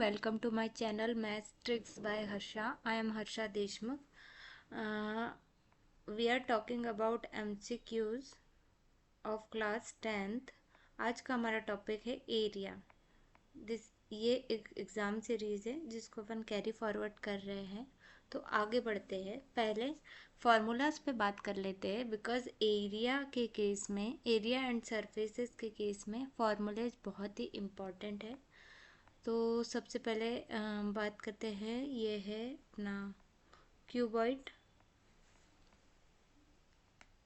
Welcome to my channel Math Tricks by Harsha. I am Harsha Deshmukh. We are talking about MCQs of class 10th. आज का हमारा topic है area. ये एक exam series है जिसको अपन कैरी फॉरवर्ड कर रहे हैं। तो आगे बढ़ते हैं, पहले फार्मूलाज पे बात कर लेते हैं। बिकॉज एरिया के केस में, एरिया एंड सरफेसेस के केस में फार्मूलाज बहुत ही इम्पॉर्टेंट है। तो सबसे पहले बात करते हैं, ये है अपना क्यूबॉइड।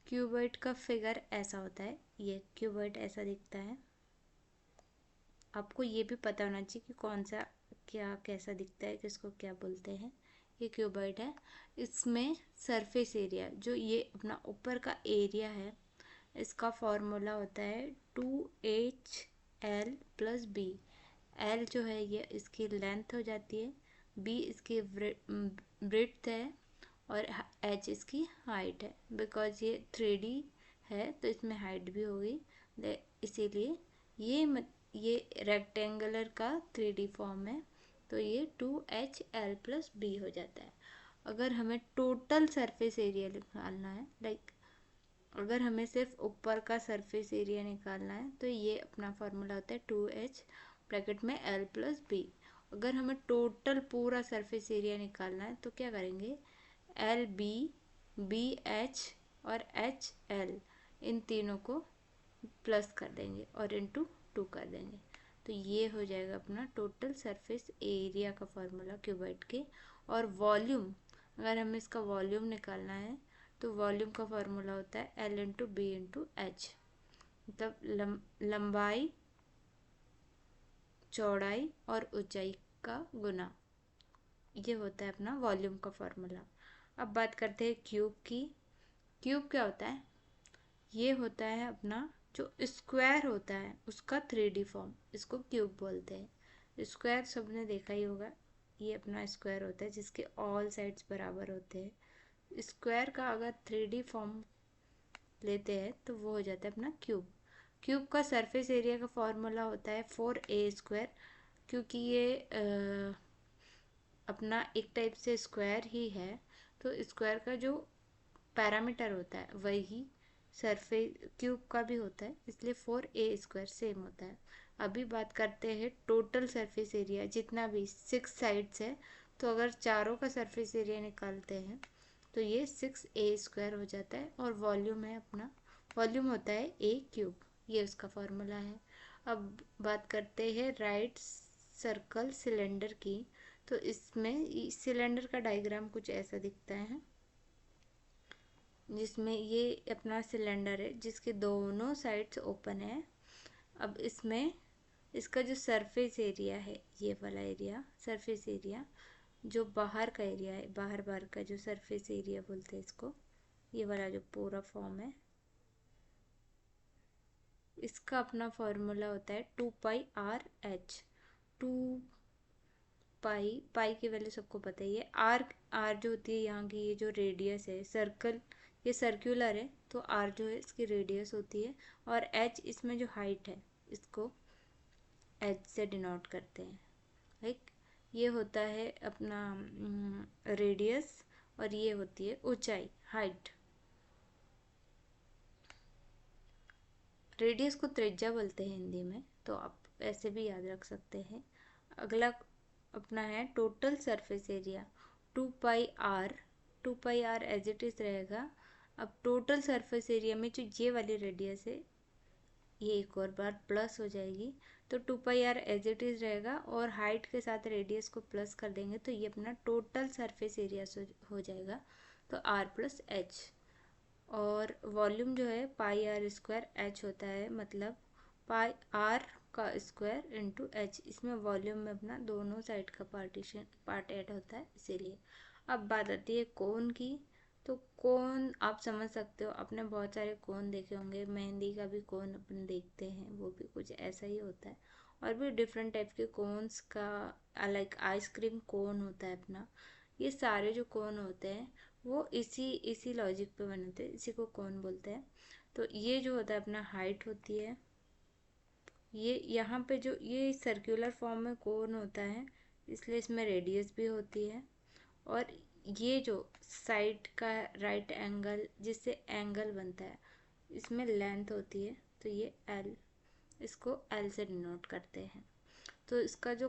क्यूबॉइड का फिगर ऐसा होता है, ये क्यूबॉइड ऐसा दिखता है। आपको ये भी पता होना चाहिए कि कौन सा क्या कैसा दिखता है, किसको क्या बोलते हैं। ये क्यूबॉइड है। इसमें सरफेस एरिया, जो ये अपना ऊपर का एरिया है, इसका फॉर्मूला होता है 2HL + B। एल जो है ये इसकी लेंथ हो जाती है, बी इसकी ब्रेड्थ है, और एच इसकी हाइट है। बिकॉज ये 3D है तो इसमें हाइट भी होगी, इसीलिए ये रेक्टेंगुलर का 3D फॉर्म है, तो ये 2HL + B हो जाता है। अगर हमें टोटल सरफेस एरिया निकालना है, अगर हमें सिर्फ ऊपर का सरफेस एरिया निकालना है, तो ये अपना फॉर्मूला होता है 2H ब्रैकेट में L + B। अगर हमें टोटल पूरा सरफेस एरिया निकालना है तो क्या करेंगे, LB, BH और HL, इन तीनों को प्लस कर देंगे और इनटू 2 कर देंगे। तो ये हो जाएगा अपना टोटल सरफेस एरिया का फॉर्मूला क्यूबॉइड के। और वॉल्यूम, अगर हमें इसका वॉल्यूम निकालना है तो वॉल्यूम का फॉर्मूला होता है L × B × H। मतलब लंबाई, चौड़ाई और ऊंचाई का गुना, ये होता है अपना वॉल्यूम का फॉर्मूला। अब बात करते हैं क्यूब की। क्यूब क्या होता है, ये होता है अपना जो स्क्वायर होता है उसका 3D फॉर्म, इसको क्यूब बोलते हैं। स्क्वायर सबने देखा ही होगा, ये अपना स्क्वायर होता है जिसके ऑल साइड्स बराबर होते हैं। स्क्वायर का अगर 3D फॉर्म लेते हैं तो वो हो जाता है अपना क्यूब। क्यूब का सरफेस एरिया का फॉर्मूला होता है 4A², क्योंकि ये अपना एक टाइप से स्क्वायर ही है, तो स्क्वायर का जो पैरामीटर होता है वही सरफेस क्यूब का भी होता है, इसलिए 4A² सेम होता है। अभी बात करते हैं टोटल सरफेस एरिया, जितना भी 6 साइड्स है, तो अगर चारों का सरफेस एरिया निकालते हैं तो ये 6A² हो जाता है। और वॉल्यूम है अपना, वॉल्यूम होता है A³, ये उसका फॉर्मूला है। अब बात करते हैं राइट सर्कल सिलेंडर की। तो इसमें सिलेंडर का डायग्राम कुछ ऐसा दिखता है, जिसमें ये अपना सिलेंडर है जिसके दोनों साइड्स ओपन है। अब इसमें इसका जो सरफेस एरिया है, ये वाला एरिया सरफेस एरिया, जो बाहर का एरिया है, बाहर का जो सरफेस एरिया बोलते हैं इसको, ये वाला जो पूरा फॉर्म है, इसका अपना फॉर्मूला होता है 2πRH। 2 पाई की वैल्यू सबको पता ही है। आर जो होती है यहाँ की, ये जो रेडियस है, सर्कल ये सर्कुलर है तो आर जो है इसकी रेडियस होती है। और एच इसमें जो हाइट है, इसको एच से डिनोट करते हैं। लाइक ये होता है अपना रेडियस, और ये होती है ऊंचाई, हाइट। रेडियस को त्रिज्या बोलते हैं हिंदी में, तो आप ऐसे भी याद रख सकते हैं। अगला अपना है total surface area 2πr। 2πr as it is रहेगा। अब टोटल सरफेस एरिया में जो ये वाली रेडियस है, ये एक और बार प्लस हो जाएगी, तो 2πr एज इट इज़ रहेगा, और हाइट के साथ रेडियस को प्लस कर देंगे तो ये अपना टोटल सरफेस एरिया हो जाएगा, तो r + h। और वॉल्यूम जो है πr² h होता है, मतलब πr का स्क्वायर इंटू h। इसमें वॉल्यूम में अपना दोनों साइड का पार्ट ऐड होता है, इसीलिए। अब बात आती है कोन की। तो कोन आप समझ सकते हो, आपने बहुत सारे कोन देखे होंगे, मेहंदी का भी कोन अपन देखते हैं, वो भी कुछ ऐसा ही होता है। और भी डिफरेंट टाइप के कोन्स का, लाइक आइसक्रीम कोन होता है अपना। ये सारे जो कोन होते हैं वो इसी लॉजिक पे बने थे, इसी को कोन बोलते हैं। तो ये जो होता है अपना हाइट होती है, ये यहाँ पे जो ये सर्कुलर फॉर्म में कोन होता है, इसलिए इसमें रेडियस भी होती है। और ये जो साइड का राइट एंगल जिससे एंगल बनता है इसमें लेंथ होती है, तो ये एल, इसको एल से डिनोट करते हैं। तो इसका जो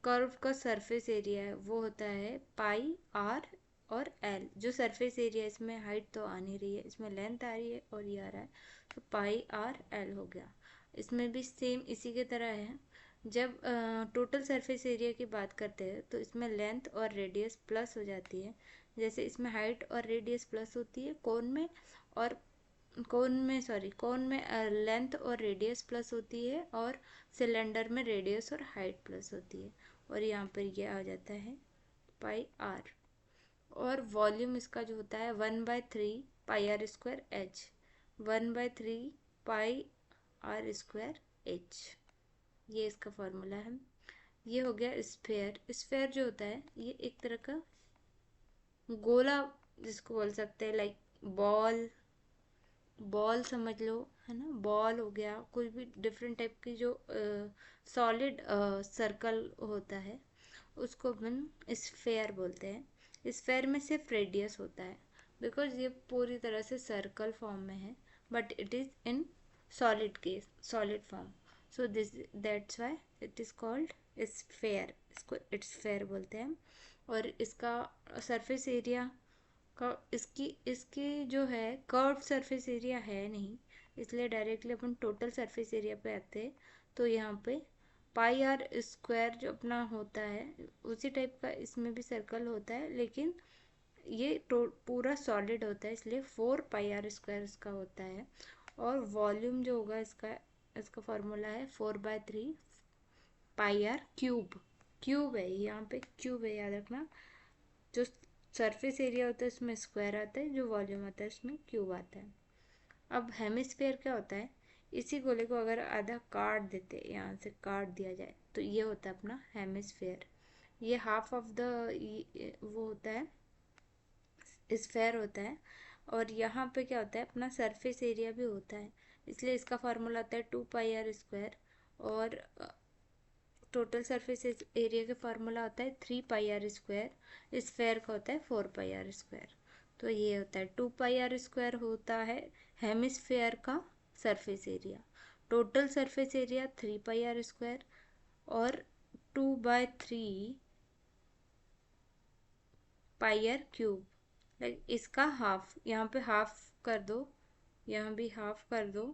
कर्व का सरफेस एरिया है वो होता है पाई आर और एल। जो सरफेस एरिया इसमें हाइट तो आ नहीं रही है, इसमें लेंथ आ रही है और ये आ रहा है, तो पाई आर एल हो गया। इसमें भी सेम इसी के तरह है। जब टोटल सरफेस एरिया की बात करते हैं तो इसमें लेंथ और रेडियस प्लस हो जाती है। जैसे इसमें हाइट और रेडियस प्लस होती है कोन में, और कोन में लेंथ और रेडियस प्लस होती है, और सिलेंडर में रेडियस और हाइट प्लस होती है। और यहाँ पर ये आ जाता है पाई आर। और वॉल्यूम इसका जो होता है 1/3 pi r square h, 1/3 pi r square h, ये इसका फॉर्मूला है। ये हो गया स्फेयर। स्फेयर जो होता है ये एक तरह का गोला जिसको बोल सकते हैं, लाइक बॉल समझ लो, है ना। बॉल हो गया, कोई भी डिफरेंट टाइप की जो सॉलिड सर्कल होता है उसको अपन स्फेयर बोलते हैं। स्फेयर में सिर्फ रेडियस होता है, बिकॉज ये पूरी तरह से सर्कल फॉर्म में है, but it is in solid case, solid form. So this that's why it is called sphere, इसको स्फेयर बोलते हैं। और इसका सरफेस एरिया का इसकी जो है कर्व सरफेस एरिया है नहीं, इसलिए डायरेक्टली अपन टोटल सरफेस एरिया पे आते हैं। तो यहाँ पे पाई आर स्क्वायर जो अपना होता है उसी टाइप का इसमें भी सर्कल होता है, लेकिन ये पूरा सॉलिड होता है, इसलिए 4 पाई आर स्क्वायर इसका होता है। और वॉल्यूम जो होगा इसका इसका फॉर्मूला है 4/3 पाई आर क्यूब। क्यूब है यहाँ पे, क्यूब है, याद रखना। जो सरफेस एरिया होता है उसमें स्क्वायर आता है, जो वॉल्यूम आता है उसमें क्यूब आता है। अब हेमिस्फेयर क्या होता है, इसी गोले को अगर आधा काट देते, यहाँ से काट दिया जाए, तो ये होता है अपना हेमिस्फेयर। ये हाफ ऑफ द वो होता है, स्फेयर होता है। और यहाँ पे क्या होता है, अपना सरफेस एरिया भी होता है, इसलिए इसका फार्मूला आता है 2 पाई आर स्क्वायर। और टोटल सरफेस एरिया का फार्मूला होता है 3 पाई आर स्क्वायर। स्फेयर का होता है 4 पाई आर स्क्वायर। तो ये होता है 2 पाई आर स्क्वायर होता है हेमिस्फेयर का surface area. Total surface area 3 pi r square, और 2/3 पाई आर क्यूब। लाइक इसका हाफ, यहाँ पे हाफ कर दो, यहाँ भी हाफ कर दो,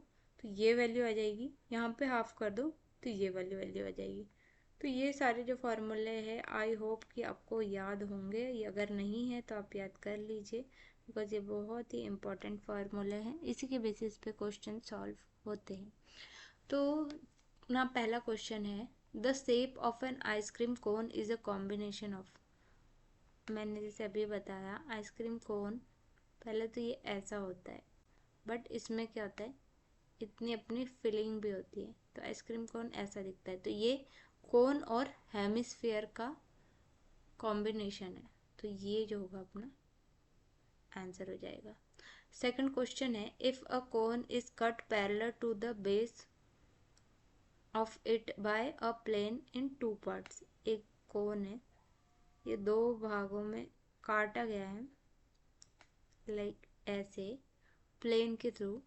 तो ये वैल्यू आ जाएगी। यहाँ पे हाफ कर दो तो ये वैल्यू आ जाएगी। तो ये सारे जो फार्मूले हैं आई होप कि आपको याद होंगे, ये अगर नहीं है तो आप याद कर लीजिए, बिकॉज ये बहुत ही इम्पोर्टेंट फार्मूले हैं, इसी के बेसिस पे क्वेश्चन सॉल्व होते हैं। तो ना पहला क्वेश्चन है, the shape of an ice cream cone is a combination of. मैंने जैसे अभी बताया आइसक्रीम कोन, पहले तो ये ऐसा होता है, बट इसमें क्या होता है, इतनी अपनी फिलिंग भी होती है, तो आइसक्रीम कोन ऐसा दिखता है। तो ये कोन और हेमिस्फीयर का कॉम्बिनेशन है, तो ये जो होगा अपना आंसर हो जाएगा। सेकंड क्वेश्चन है, if a cone is cut parallel to the base of it by a plane in 2 parts. एक कोन है, ये 2 भागों में काटा गया है, लाइक ऐसे प्लेन के through,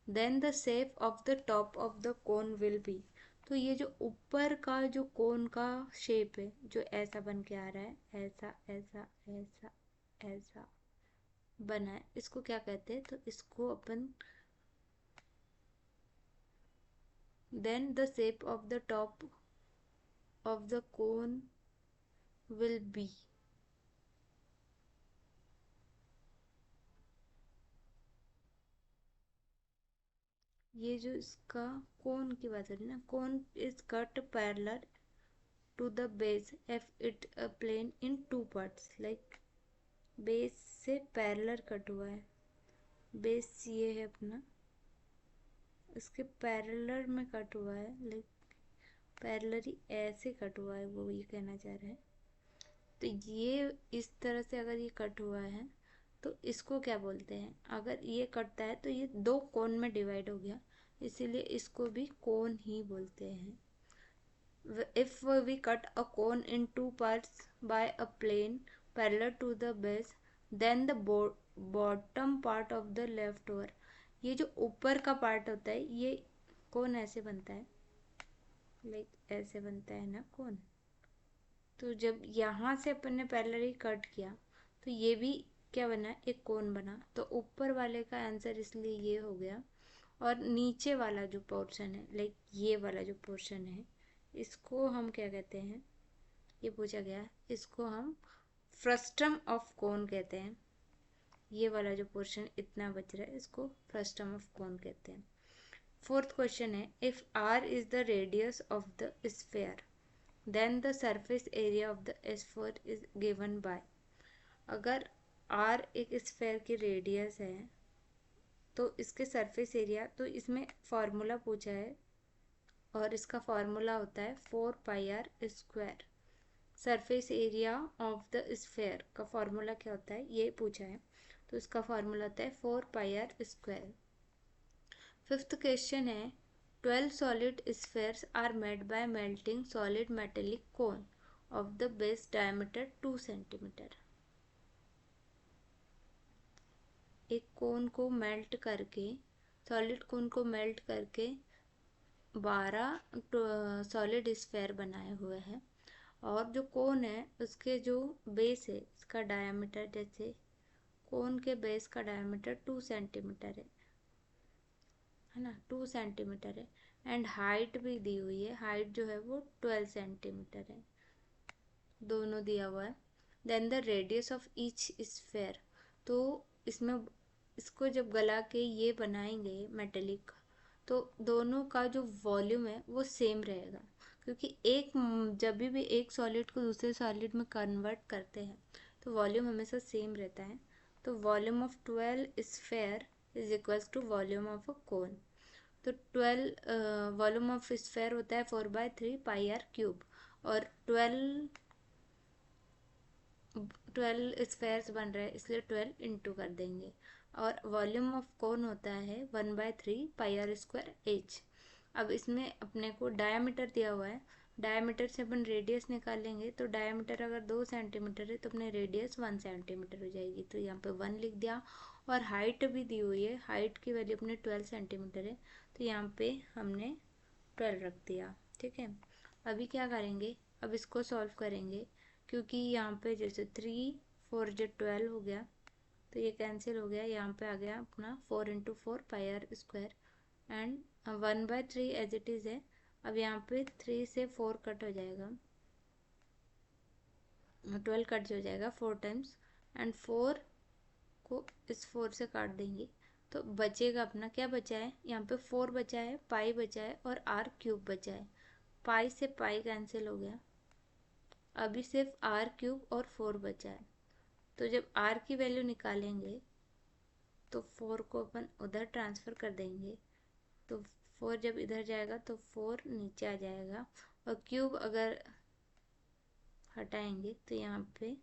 then the shape of the top of the cone will be. तो ये जो ऊपर का जो कोन का शेप है जो ऐसा बन के आ रहा है, ऐसा ऐसा ऐसा ऐसा बना है, इसको क्या कहते हैं, तो इसको अपन then the shape of the top of the cone will be. ये जो इसका कोन की बात हो रही है ना, cone is cut parallel to the base of it a plane in 2 parts, like base से पैरेलल कट हुआ है। बेस ये है अपना, इसके पैरेलल में कट हुआ है, लाइक पैरेलली ऐसे कट हुआ है, वो ये कहना चाह रहे हैं। तो ये इस तरह से अगर ये कट हुआ है तो इसको क्या बोलते हैं, अगर ये कटता है तो ये 2 कोन में डिवाइड हो गया, इसीलिए इसको भी कोन ही बोलते हैं। if we cut a cone in two parts by a plane parallel to the base, then the bottom part of the left over, ये जो ऊपर का पार्ट होता है ये कोन ऐसे बनता है, लाइक ऐसे बनता है ना कोन। तो जब यहाँ से अपन ने पैरेलली कट किया तो ये भी क्या बना, एक कोन बना। तो ऊपर वाले का आंसर इसलिए ये हो गया। और नीचे वाला जो पोर्शन है, लाइक ये वाला जो पोर्शन है, इसको हम क्या कहते हैं, ये पूछा गया, इसको हम फ्रस्टम ऑफ कोन कहते हैं। ये वाला जो पोर्शन इतना बच रहा है इसको फ्रस्टम ऑफ कोन कहते हैं। फोर्थ क्वेश्चन है, if r is the radius of the sphere then the surface area of the sphere is given by. अगर आर एक स्फेयर की रेडियस है तो इसके सरफेस एरिया, तो इसमें फॉर्मूला पूछा है और इसका फॉर्मूला होता है 4πr²। Surface area of the sphere का फॉर्मूला क्या होता है ये पूछा है, तो इसका फॉर्मूला होता है 4πr²। फिफ्थ क्वेश्चन है, 12 solid spheres are made by melting solid metallic cone of the base diameter 2 centimetre. एक कोन को मेल्ट करके, सॉलिड कोन को मेल्ट करके 12 सॉलिड स्फेयर बनाए हुए हैं। और जो कोन है उसके जो बेस है इसका डायमीटर, जैसे कोन के बेस का डायमीटर 2 सेंटीमीटर है ना, 2 सेंटीमीटर है। एंड हाइट भी दी हुई है, हाइट जो है वो 12 सेंटीमीटर है, दोनों दिया हुआ है। Then the radius of each sphere, तो इसमें इसको जब गला के ये बनाएंगे मेटेलिक, तो दोनों का जो वॉल्यूम है वो सेम रहेगा, क्योंकि एक जब भी एक सॉलिड को दूसरे सॉलिड में कन्वर्ट करते हैं तो वॉल्यूम हमेशा सेम रहता है। तो volume of 12 sphere is equals to volume of a cone. तो 12 वॉल्यूम ऑफ स्फेयर होता है 4/3πr³ और 12 स्फेयर्स बन रहे हैं इसलिए 12 इंटू कर देंगे। और वॉल्यूम ऑफ कोन होता है 1/3πr²h। अब इसमें अपने को डायमीटर दिया हुआ है, डायमीटर से अपन रेडियस निकालेंगे, तो डायमीटर अगर 2 सेंटीमीटर है तो अपने रेडियस 1 सेंटीमीटर हो जाएगी, तो यहाँ पे 1 लिख दिया। और हाइट भी दी हुई है, हाइट की वैल्यू अपने 12 सेंटीमीटर है, तो यहाँ पे हमने 12 रख दिया। ठीक है, अभी क्या करेंगे, अब इसको सॉल्व करेंगे, क्योंकि यहाँ पे जैसे 3 4 जो 12 हो गया तो ये कैंसिल हो गया, यहाँ पे आ गया अपना 4 × 4πr² and 1/3 as it is है। अब यहाँ पे 3 से 4 कट हो जाएगा, 12 कट हो जाएगा 4 टाइम्स, एंड 4 को इस 4 से काट देंगे तो बचेगा अपना, क्या बचा है यहाँ पे 4 बचा है, पाई बचा है और r³ बचा है। पाई से पाई कैंसिल हो गया, अभी सिर्फ r³ और 4 बचा है। तो जब r की वैल्यू निकालेंगे तो 4 को अपन उधर ट्रांसफ़र कर देंगे, तो 4 जब इधर जाएगा तो 4 नीचे आ जाएगा, और क्यूब अगर हटाएंगे तो यहाँ पे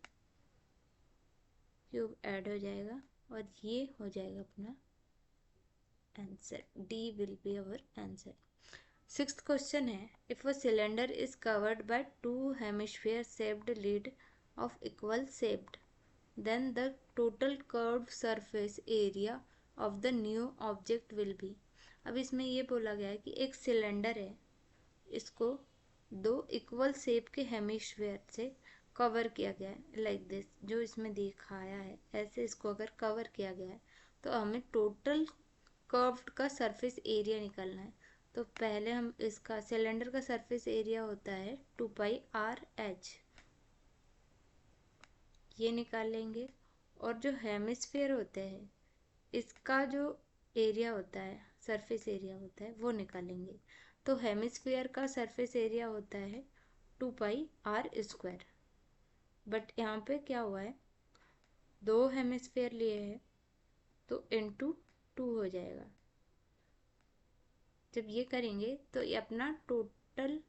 क्यूब ऐड हो जाएगा और ये हो जाएगा अपना answer. D will be our answer. Sixth question है, if a cylinder is covered by 2 hemisphere shaped lid of equal shaped then the total curved surface area of the new object will be। अब इसमें ये बोला गया है कि एक cylinder है, इसको 2 इक्वल शेप के हेमिस्फीयर से कवर किया गया है, लाइक दिस जो इसमें दिखाया है, ऐसे इसको अगर कवर किया गया है तो हमें टोटल कर्व्ड का सरफेस एरिया निकालना है। तो पहले हम इसका सिलेंडर का सरफेस एरिया होता है 2πr/h, ये निकाल लेंगे। और जो हेमिस्फीयर होते हैं इसका जो एरिया होता है, सरफेस एरिया होता है, वो निकालेंगे। तो हेमिस्फीयर का सरफेस एरिया होता है 2πr²। बट यहाँ पे क्या हुआ है, 2 हेमिस्फीयर लिए हैं तो इंटू 2 हो जाएगा। जब ये करेंगे तो ये अपना टोटल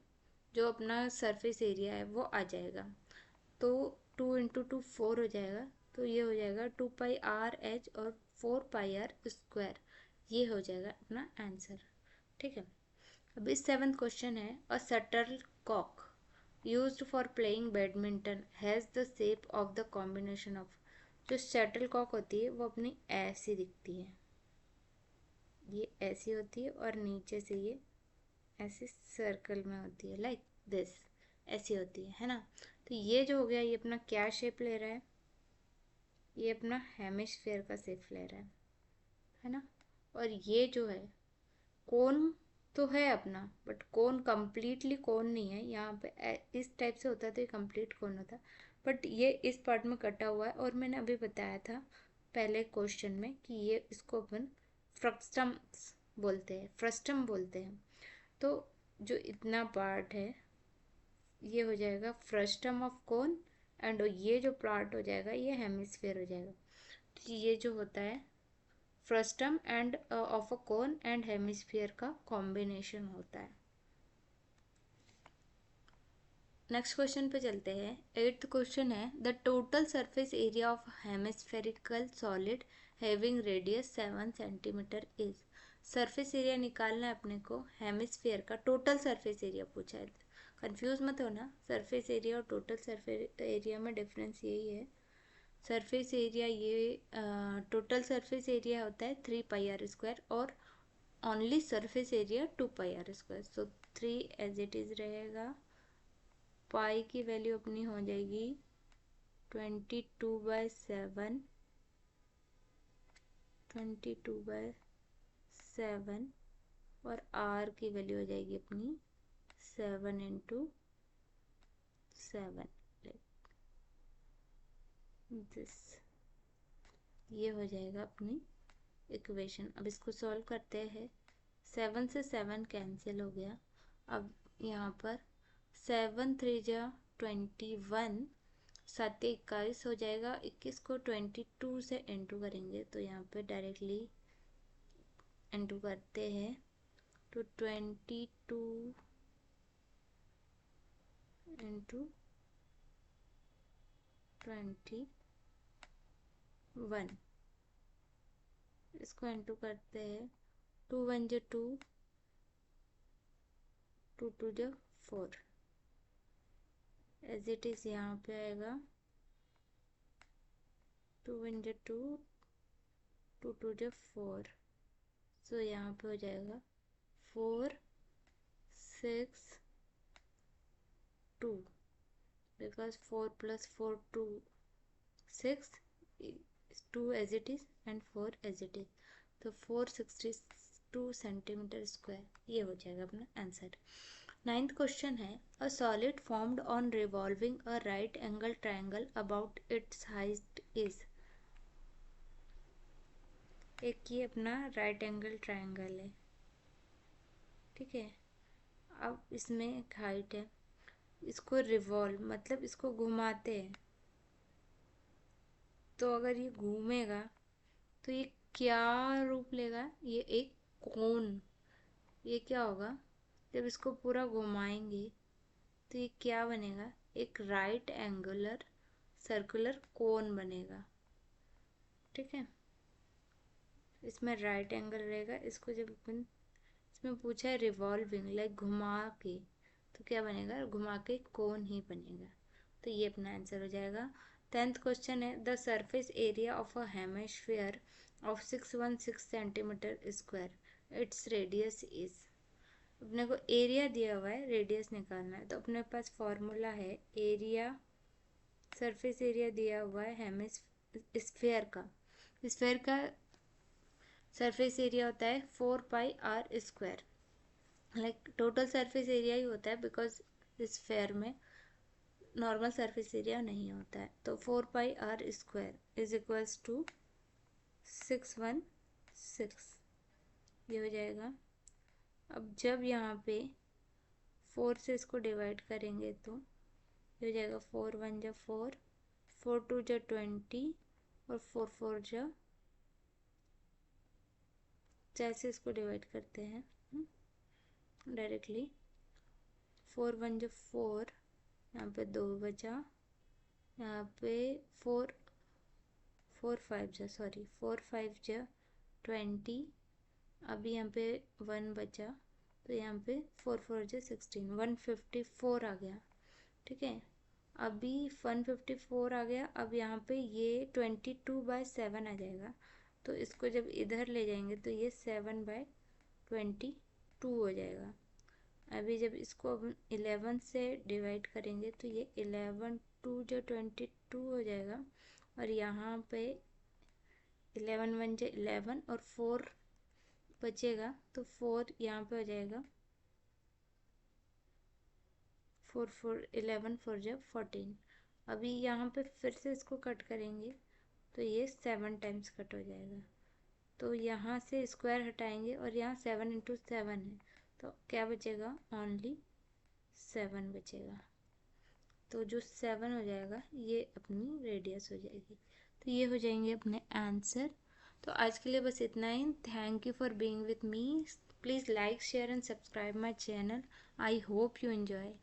जो अपना सरफेस एरिया है वो आ जाएगा। तो 2 × 2 4 हो जाएगा, तो ये हो जाएगा 2πr/h और 4πr², ये हो जाएगा अपना आंसर। ठीक है, अभी 7th क्वेश्चन है, अ shuttle cock used for playing badminton has the shape of the combination of। जो शटल कॉक होती है वो अपनी ऐसी दिखती है, ये ऐसी होती है और नीचे से ये ऐसे सर्कल में होती है, लाइक दिस, ऐसी होती है ना। तो ये जो हो गया ये अपना क्या शेप ले रहा है, ये अपना हेमिस्फेयर का शेप ले रहा है ना। और ये जो है कोन तो है अपना, बट कोन कंप्लीटली कोन नहीं है, यहाँ पे इस टाइप से होता है तो ये कंप्लीट कोन होता है, बट ये इस पार्ट में कटा हुआ है। और मैंने अभी बताया था पहले क्वेश्चन में कि ये इसको अपन फ्रस्टम बोलते हैं, फ्रस्टम बोलते हैं। तो जो इतना पार्ट है ये हो जाएगा फ्रस्टम ऑफ कोन, एंड ये जो पार्ट हो जाएगा ये हेमिस्फेयर हो जाएगा। तो ये जो होता है frustum end of a cone and hemisphere का कॉम्बिनेशन होता है। नेक्स्ट क्वेश्चन पे चलते हैं। 8th क्वेश्चन है the total surface area of hemispherical solid having radius 7 centimetre is. Surface area निकालना है अपने को, हेमिस्फीयर का टोटल सरफेस एरिया पूछा है। कंफ्यूज मत होना, सरफेस एरिया और टोटल सरफेस एरिया में डिफरेंस यही है। सरफेस एरिया ये टोटल सरफेस एरिया होता है 3πr², और only surface area 2πr²। So 3 as it is रहेगा, पाई की वैल्यू अपनी हो जाएगी 22/7, 22/7, और आर की वैल्यू हो जाएगी अपनी 7 × 7, दिस। ये हो जाएगा अपनी इक्वेशन। अब इसको सॉल्व करते हैं। 7 से 7 कैंसिल हो गया। अब यहाँ पर 7 3 जा 21, 7 21 हो जाएगा। 21 को 22 से इंटू करेंगे तो यहाँ पे डायरेक्टली इंटू करते हैं तो 22 × 21, इसको इंटू करते हैं। 2 1 जा 2, 2 2 जा 4, एज इट इज यहाँ पे आएगा 2 1 जा 2, 2 2 जा 4। सो यहाँ पे हो जाएगा 4 6 2, because 4 + 4 2 6, 2 as it is and 4 as it is, तो 462 सेंटीमीटर स्क्वायर। ये हो जाएगा अपना आंसर। 9th क्वेश्चन है a solid formed on revolving a right angle triangle about it's height is. एक ये अपना राइट एंगल ट्राइंगल है, ठीक है। अब इसमें एक हाइट है, इसको रिवॉल्व मतलब इसको घुमाते हैं, तो अगर ये घूमेगा तो ये क्या रूप लेगा, ये एक कोन। ये क्या होगा, जब इसको पूरा घुमाएंगे तो ये क्या बनेगा, एक राइट एंगुलर सर्कुलर कोन बनेगा, ठीक है। इसमें राइट एंगल रहेगा। इसको जब अपन इसमें पूछा है रिवॉल्विंग लाइक घुमा के, तो क्या बनेगा, घुमा के कोन ही बनेगा। तो ये अपना आंसर हो जाएगा। 10th क्वेश्चन है the surface area of a hemisphere of 616 centimetre square, its radius is. अपने को एरिया दिया हुआ है, रेडियस निकालना है, तो अपने पास फॉर्मूला है एरिया, सरफेस एरिया दिया हुआ है हेमिस्फीयर का। स्फीयर का सरफेस एरिया होता है 4πr², like total surface area ही होता है, बिकॉज स्फीयर में नॉर्मल सरफेस एरिया नहीं होता है। तो 4πr² इज इक्वल्स टू 616, ये हो जाएगा। अब जब यहाँ पे 4 से इसको डिवाइड करेंगे तो ये हो जाएगा 4 1 जा 4, 4 2 जा 20, और 4 4 जा, जैसे इसको डिवाइड करते हैं डायरेक्टली, 4 1 जा 4, यहाँ पे 2 बचा, यहाँ पे 4 5 जा 20, अभी यहाँ पे 1 बचा, तो यहाँ पे 4 4 जो 16, 154 आ गया। ठीक है, अभी 154 आ गया। अब यहाँ पे ये 22/7 आ जाएगा, तो इसको जब इधर ले जाएंगे तो ये 7/22 हो जाएगा। अभी जब इसको अब 11 से डिवाइड करेंगे तो ये 11 2 जो 22 हो जाएगा, और यहाँ पे 11 1 जो 11 और 4 बचेगा, तो 4 यहाँ पे हो जाएगा 4 4 11 4 जो 14। अभी यहाँ पे फिर से इसको कट करेंगे तो ये 7 टाइम्स कट हो जाएगा। तो यहाँ से स्क्वायर हटाएंगे और यहाँ 7 इंटू 7 है, तो क्या बचेगा, ओनली 7 बचेगा। तो जो 7 हो जाएगा ये अपनी रेडियस हो जाएगी। तो ये हो जाएंगे अपने आंसर। तो आज के लिए बस इतना ही। Thank you for being with me. Please like share and subscribe my channel. I hope you enjoy.